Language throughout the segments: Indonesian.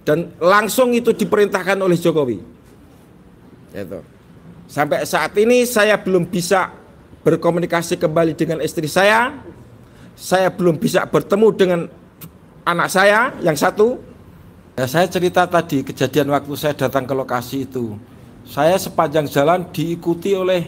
dan langsung itu diperintahkan oleh Jokowi. Itu. Sampai saat ini saya belum bisa berkomunikasi kembali dengan istri saya belum bisa bertemu dengan anak saya yang satu. Ya, saya cerita tadi kejadian waktu saya datang ke lokasi itu. Saya sepanjang jalan diikuti oleh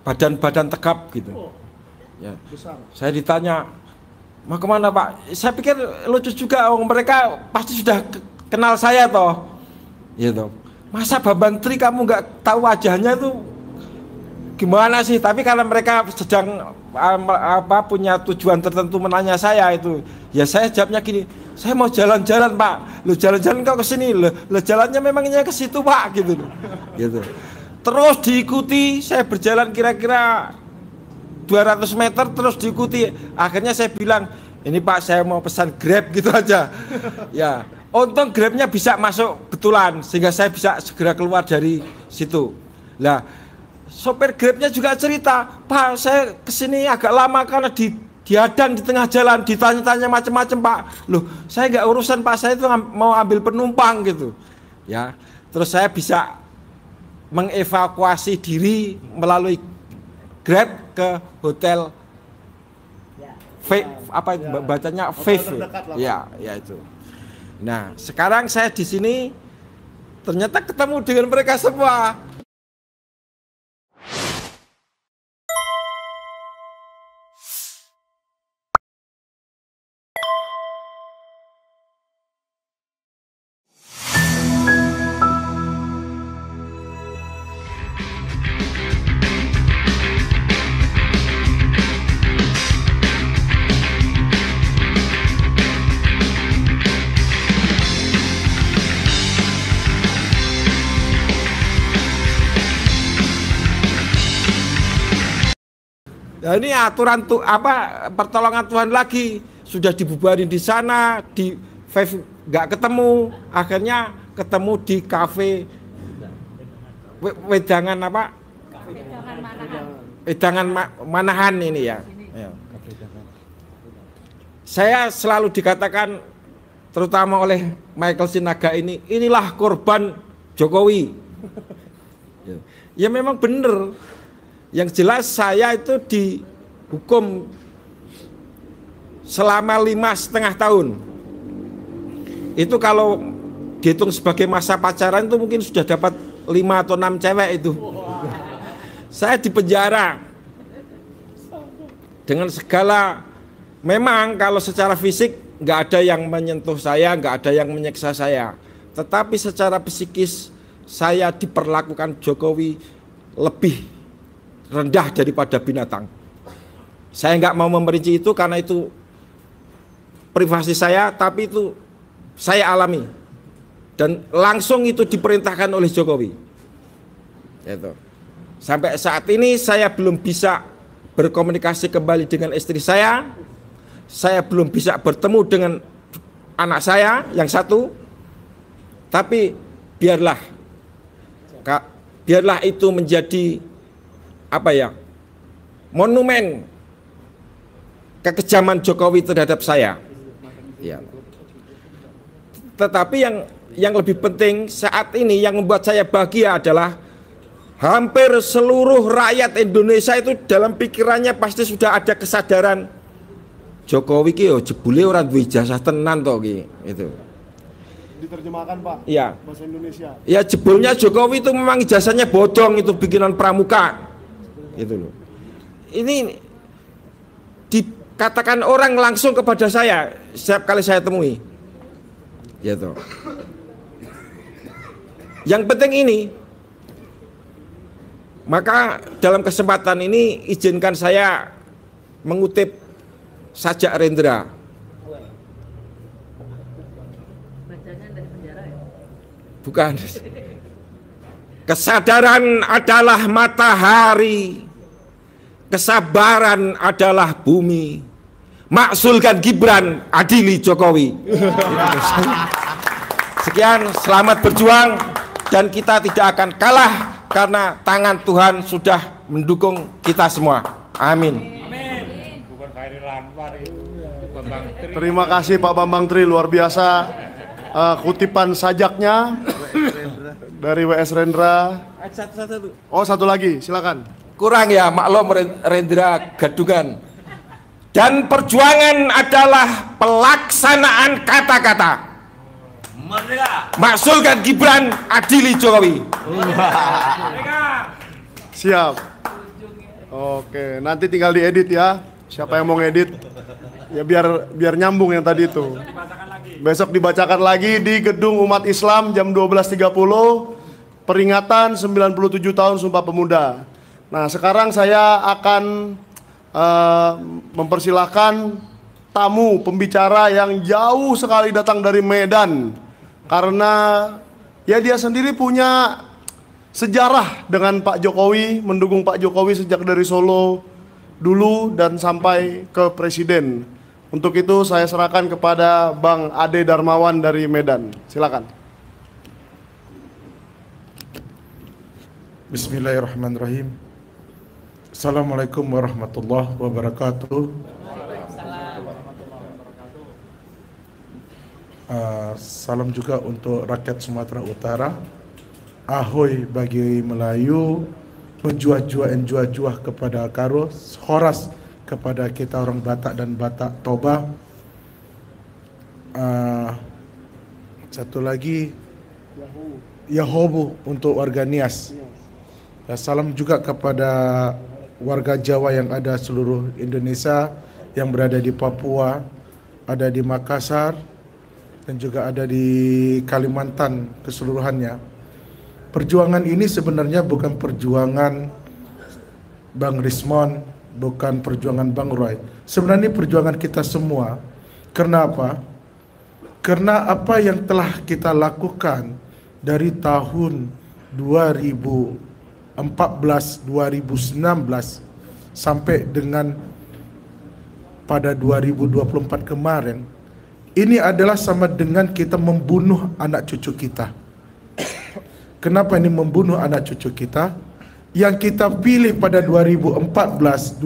badan-badan tegap gitu. Ya. Saya ditanya, mau kemana Pak? Saya pikir lucu juga, mereka pasti sudah kenal saya toh. Gitu. Masa Bambang Tri kamu nggak tahu wajahnya itu gimana sih? Tapi karena mereka sedang punya tujuan tertentu menanya saya itu, ya saya jawabnya gini, saya mau jalan-jalan Pak. Lo jalan-jalan kau ke sini, lo jalannya memangnya ke situ Pak, gitu. Gitu. Terus diikuti, saya berjalan kira-kira 200 meter terus diikuti. Akhirnya saya bilang, ini Pak saya mau pesan Grab gitu aja. Ya, untung Grabnya bisa masuk betulan sehingga saya bisa segera keluar dari situ. Lah, sopir Grabnya juga cerita, Pak saya kesini agak lama karena dihadang di tengah jalan, ditanya-tanya macam-macam Pak. Loh, saya nggak urusan Pak, saya itu mau ambil penumpang gitu. Ya, terus saya bisa mengevakuasi diri melalui Grab ke hotel bacanya Faith. Ya, ya itu. Nah, sekarang saya di sini ternyata ketemu dengan mereka semua. Nah, ini aturan pertolongan Tuhan lagi, sudah dibubarin di sana, di Five nggak ketemu, akhirnya ketemu di kafe Wedangan Wedangan Manahan ini ya. Saya selalu dikatakan, terutama oleh Michael Sinaga ini, inilah korban Jokowi. Ya memang benar. Yang jelas saya itu dihukum selama 5,5 tahun. Itu kalau dihitung sebagai masa pacaran itu mungkin sudah dapat 5 atau 6 cewek itu. Saya dipenjara dengan segala, memang kalau secara fisik nggak ada yang menyentuh saya, nggak ada yang menyiksa saya. Tetapi secara psikis saya diperlakukan Jokowi lebih rendah daripada binatang. Saya nggak mau memperinci itu karena itu privasi saya, tapi itu saya alami dan langsung itu diperintahkan oleh Jokowi. Itu. Sampai saat ini saya belum bisa berkomunikasi kembali dengan istri saya belum bisa bertemu dengan anak saya yang satu. Tapi biarlah itu menjadi monumen kekejaman Jokowi terhadap saya. Ya. Tetapi yang lebih penting saat ini yang membuat saya bahagia adalah hampir seluruh rakyat Indonesia itu dalam pikirannya pasti sudah ada kesadaran Jokowi ki jebule ora duwe ijazah tenan to ki itu. Diterjemahkan Pak, ya. Bahasa Indonesia. Ya jebulnya Jokowi itu memang ijazahnya bodong, itu bikinan pramuka. Itu loh. Ini dikatakan orang langsung kepada saya setiap kali saya temui. Gitu. Yang penting ini, maka dalam kesempatan ini izinkan saya mengutip Sajak Rendra. Bacanya dari penjara ya? Bukan. Kesadaran adalah matahari, kesabaran adalah bumi, maksulkan Gibran, adili Jokowi. Sekian, selamat berjuang dan kita tidak akan kalah karena tangan Tuhan sudah mendukung kita semua. Amin. Bukan Khairil Anwar itu. Terima kasih Pak Bambang Tri, luar biasa. Kutipan sajaknya dari WS Rendra. Oh, satu lagi, silakan. Kurang ya, maklum Rendra Gadungan. Dan perjuangan adalah pelaksanaan kata-kata. Maksulkan Gibran, adili Jokowi. Siap. Oke, nanti tinggal diedit ya. Siapa yang mau ngedit? Ya biar nyambung yang tadi itu. Besok dibacakan lagi di Gedung Umat Islam jam 12.30. Peringatan 97 tahun Sumpah Pemuda. Nah, sekarang saya akan mempersilahkan tamu pembicara yang jauh sekali datang dari Medan. Karena ya dia sendiri punya sejarah dengan Pak Jokowi, mendukung Pak Jokowi sejak dari Solo dulu dan sampai ke Presiden. Untuk itu saya serahkan kepada Bang Ade Darmawan dari Medan. Silakan. Bismillahirrahmanirrahim. Assalamualaikum warahmatullahi wabarakatuh. Salam juga untuk rakyat Sumatera Utara. Ahoy bagi Melayu, menjuah-juah kepada Karo, horas kepada kita orang Batak dan Batak Toba. Satu lagi Yahobu untuk warga Nias. Ya, salam juga kepada warga Jawa yang ada seluruh Indonesia, yang berada di Papua, ada di Makassar, dan juga ada di Kalimantan keseluruhannya. Perjuangan ini sebenarnya bukan perjuangan Bang Rismon, bukan perjuangan Bang Roy. Sebenarnya perjuangan kita semua. Karena apa? Karena apa yang telah kita lakukan dari tahun 2014-2019 sampai dengan pada 2024 kemarin, ini adalah sama dengan kita membunuh anak cucu kita. Kenapa ini membunuh anak cucu kita? Yang kita pilih pada 2014-2019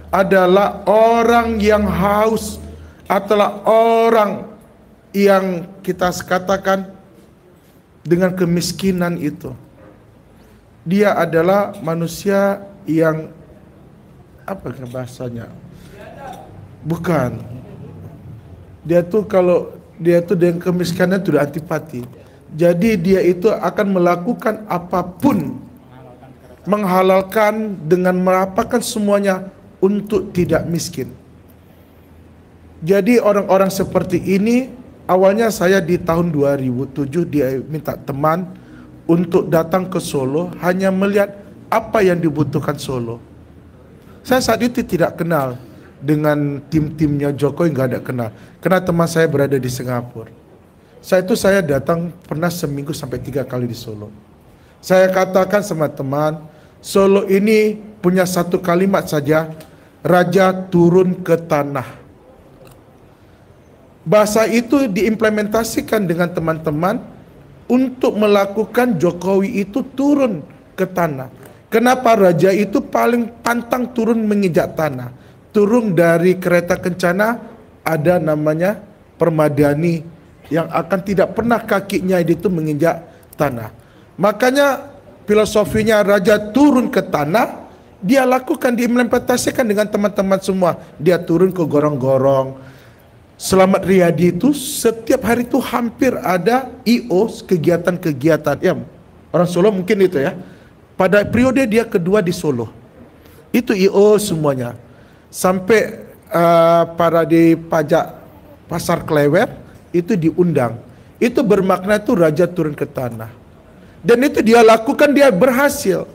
adalah orang yang haus, adalah orang yang kita katakan dengan kemiskinan itu. Dia adalah manusia yang apa bahasanya? Bukan. Dia tuh kalau dia tuh dengan kemiskinan itu udah antipati. Jadi dia itu akan melakukan apapun, menghalalkan dengan merapakan semuanya untuk tidak miskin. Jadi orang-orang seperti ini, awalnya saya di tahun 2007 dia minta teman untuk datang ke Solo hanya melihat apa yang dibutuhkan Solo. Saya saat itu tidak kenal dengan tim-timnya Jokowi, nggak ada kenal. Karena teman saya berada di Singapura. Saya datang pernah seminggu sampai 3 kali di Solo. Saya katakan sama teman, Solo ini punya satu kalimat saja, raja turun ke tanah. Bahasa itu diimplementasikan dengan teman-teman untuk melakukan Jokowi itu turun ke tanah. Kenapa raja itu paling pantang turun menginjak tanah? Turun dari kereta kencana, ada namanya permadani yang akan tidak pernah kakinya itu menginjak tanah. Makanya filosofinya raja turun ke tanah, dia lakukan, diimplementasikan dengan teman-teman semua. Dia turun ke gorong-gorong. Selamat Riyadi itu setiap hari itu hampir ada IO, kegiatan-kegiatan. Ya, orang Solo mungkin itu ya. Pada periode dia kedua di Solo, itu IO semuanya. Sampai para di pajak Pasar Klewer itu diundang. Itu bermakna itu raja turun ke tanah. Dan itu dia lakukan, dia berhasil.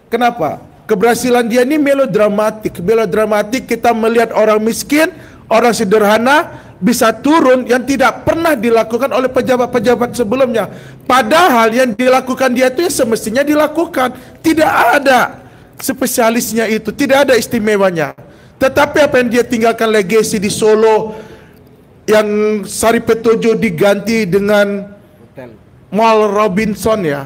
Kenapa? Keberhasilan dia ini melodramatik. Melodramatik, kita melihat orang miskin, orang sederhana bisa turun yang tidak pernah dilakukan oleh pejabat-pejabat sebelumnya. Padahal yang dilakukan dia itu ya semestinya dilakukan. Tidak ada spesialisnya itu, tidak ada istimewanya. Tetapi apa yang dia tinggalkan legasi di Solo, yang Sari Petojo diganti dengan Mall Robinson ya,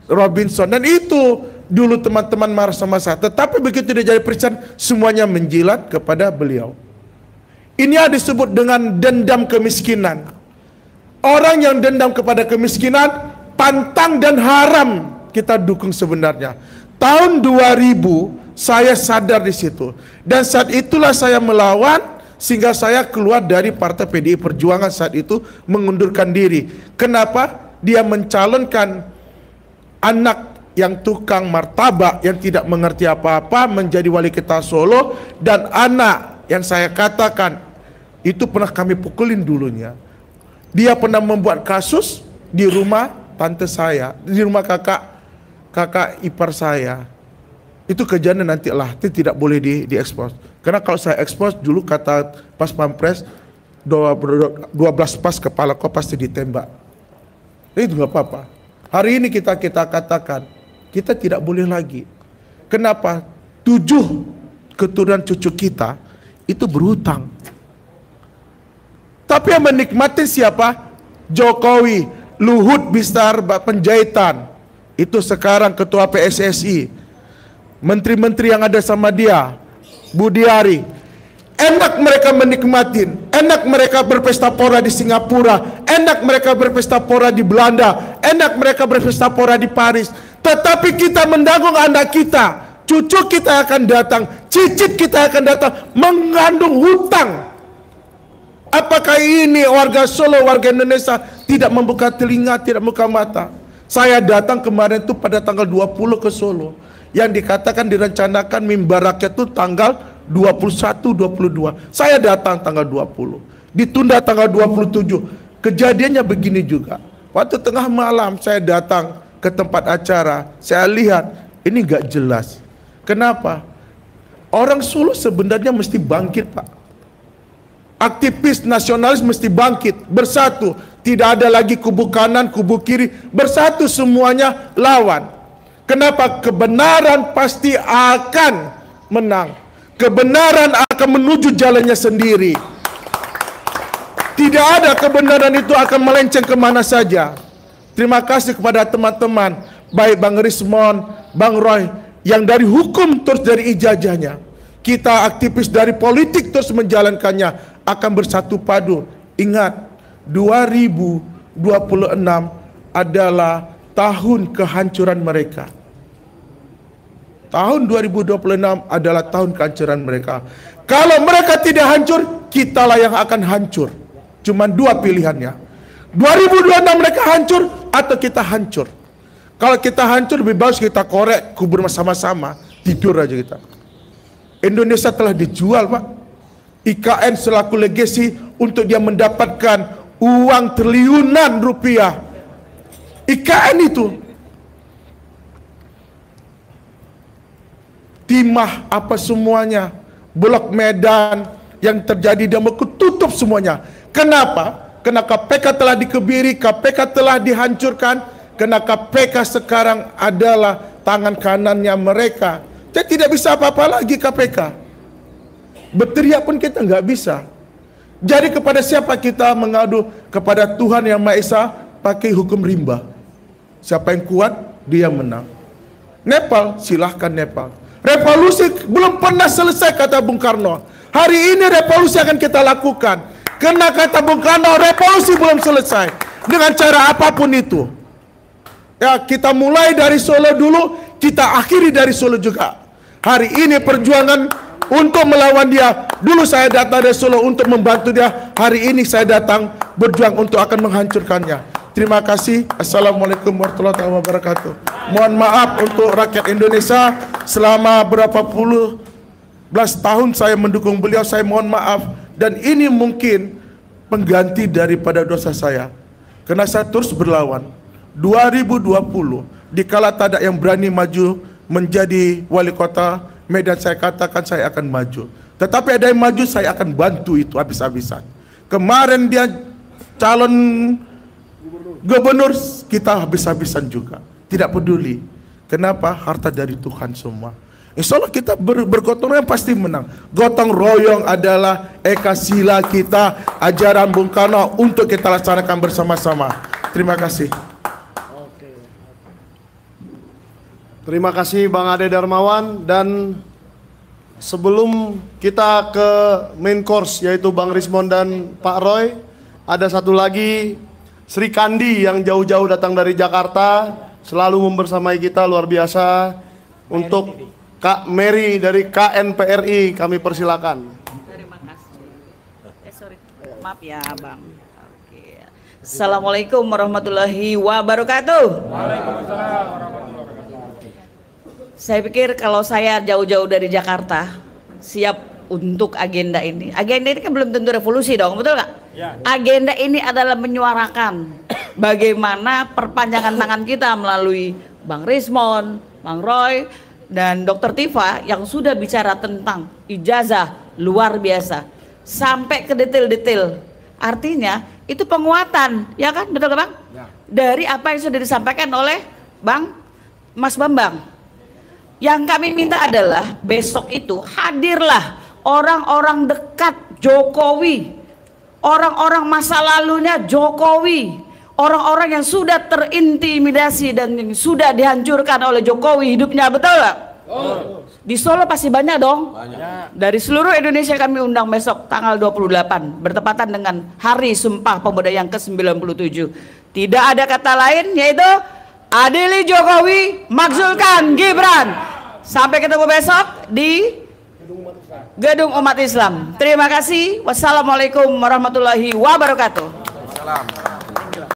Robinson. Dan itu dulu teman-teman marah sama saya. Tetapi begitu dia jadi presiden, semuanya menjilat kepada beliau. Ini yang disebut dengan dendam kemiskinan. Orang yang dendam kepada kemiskinan pantang dan haram kita dukung sebenarnya. Tahun 2000 saya sadar di situ, dan saat itulah saya melawan sehingga saya keluar dari Partai PDI Perjuangan saat itu, mengundurkan diri. Kenapa? Dia mencalonkan anak yang tukang martabak yang tidak mengerti apa-apa menjadi wali kota Solo, dan anak yang saya katakan itu pernah kami pukulin dulunya. Dia pernah membuat kasus di rumah tante saya, di rumah kakak ipar saya. Itu kejadian nantilah, itu tidak boleh diekspos. Karena kalau saya ekspos dulu kata Pas Pampres 12 pas kepala kau pasti ditembak. Itu nggak apa-apa. Hari ini kita katakan kita tidak boleh lagi. Kenapa? 7 keturunan cucu kita itu berhutang. Tapi yang menikmati siapa? Jokowi, Luhut Binsar Panjaitan. Itu sekarang ketua PSSI. Menteri-menteri yang ada sama dia, Budiari, enak mereka menikmatin, enak mereka berpesta pora di Singapura, enak mereka berpesta pora di Belanda, enak mereka berpesta pora di Paris. Tetapi kita menanggung anak kita, cucu kita akan datang, cicit kita akan datang, mengandung hutang. Apakah ini warga Solo, warga Indonesia tidak membuka telinga, tidak membuka mata? Saya datang kemarin itu pada tanggal 20 ke Solo. Yang dikatakan direncanakan mimbar rakyat itu tanggal 21-22. Saya datang tanggal 20. Ditunda tanggal 27. Kejadiannya begini juga. Waktu tengah malam saya datang ke tempat acara. Saya lihat ini gak jelas. Kenapa? Orang Solo sebenarnya mesti bangkit, Pak. Aktivis nasionalis mesti bangkit, bersatu. Tidak ada lagi kubu kanan, kubu kiri. Bersatu semuanya lawan. Kenapa? Kebenaran pasti akan menang. Kebenaran akan menuju jalannya sendiri. Tidak ada kebenaran itu akan melenceng kemana saja. Terima kasih kepada teman-teman, baik Bang Rismon, Bang Roy, yang dari hukum terus dari ijazahnya. Kita aktivis dari politik terus menjalankannya, akan bersatu padu. Ingat, 2026 adalah tahun kehancuran mereka. Tahun 2026 adalah tahun kehancuran mereka. Kalau mereka tidak hancur, kitalah yang akan hancur. Cuma 2 pilihannya. 2026 mereka hancur atau kita hancur. Kalau kita hancur, lebih bagus kita korek, kubur sama-sama, tidur aja kita. Indonesia telah dijual, Pak. IKN selaku legasi untuk dia mendapatkan uang triliunan rupiah. IKN itu timah apa semuanya, Blok Medan yang terjadi dia mau tutup semuanya. Kenapa? Karena KPK telah dikebiri, KPK telah dihancurkan, karena KPK sekarang adalah tangan kanannya mereka. Jadi tidak bisa apa-apa lagi KPK. Berteriak pun kita nggak bisa. Jadi kepada siapa kita mengadu? Kepada Tuhan Yang Maha Esa, pakai hukum rimba. Siapa yang kuat, dia menang. Nepal, silahkan Nepal. Revolusi belum pernah selesai, kata Bung Karno. Hari ini revolusi akan kita lakukan. Karena kata Bung Karno, revolusi belum selesai. Dengan cara apapun itu. Ya, kita mulai dari Solo dulu, kita akhiri dari Solo juga. Hari ini perjuangan untuk melawan dia. Dulu saya datang dari Solo untuk membantu dia. Hari ini saya datang berjuang untuk akan menghancurkannya. Terima kasih. Assalamualaikum warahmatullahi wabarakatuh. Mohon maaf untuk rakyat Indonesia. Selama berapa puluh belas tahun saya mendukung beliau, saya mohon maaf. Dan ini mungkin pengganti daripada dosa saya. Karena saya terus berlawan. 2020, dikala tak ada yang berani maju menjadi wali kota Medan, saya katakan saya akan maju. Tetapi ada yang maju, saya akan bantu itu habis-habisan. Kemarin dia calon gubernur, kita habis-habisan juga. Tidak peduli. Kenapa? Harta dari Tuhan semua. Insya Allah kita bergotong royong pasti menang. Gotong royong adalah eka sila kita, ajaran Bung Karno untuk kita laksanakan bersama-sama. Terima kasih. Terima kasih Bang Ade Darmawan, dan sebelum kita ke main course yaitu Bang Rismon dan Pak Roy, ada satu lagi Sri Kandi yang jauh-jauh datang dari Jakarta, selalu membersamai kita, luar biasa. Untuk Kak Mary dari KNPRI kami persilakan. Terima kasih. Sorry. Maaf ya, Bang. Oke. Assalamualaikum warahmatullahi wabarakatuh. Waalaikumsalam warahmatullahi wabarakatuh. Saya pikir kalau saya jauh-jauh dari Jakarta, siap untuk agenda ini. Agenda ini kan belum tentu revolusi dong, betul nggak? Ya. Agenda ini adalah menyuarakan bagaimana perpanjangan tangan kita melalui Bang Rismon, Bang Roy, dan Dr. Tifa yang sudah bicara tentang ijazah luar biasa sampai ke detail-detail. Artinya itu penguatan, ya kan, betul nggak Bang? Ya. Dari apa yang sudah disampaikan oleh Bang Mas Bambang. Yang kami minta adalah besok itu hadirlah orang-orang dekat Jokowi, orang-orang masa lalunya Jokowi, orang-orang yang sudah terintimidasi dan yang sudah dihancurkan oleh Jokowi hidupnya, betul nggak? Oh. Di Solo pasti banyak dong. Banyak. Dari seluruh Indonesia kami undang besok tanggal 28 bertepatan dengan Hari Sumpah Pemuda yang ke-97. Tidak ada kata lain yaitu adili Jokowi, makzulkan Gibran. Sampai ketemu besok di Gedung Umat Islam. Terima kasih. Wassalamualaikum warahmatullahi wabarakatuh.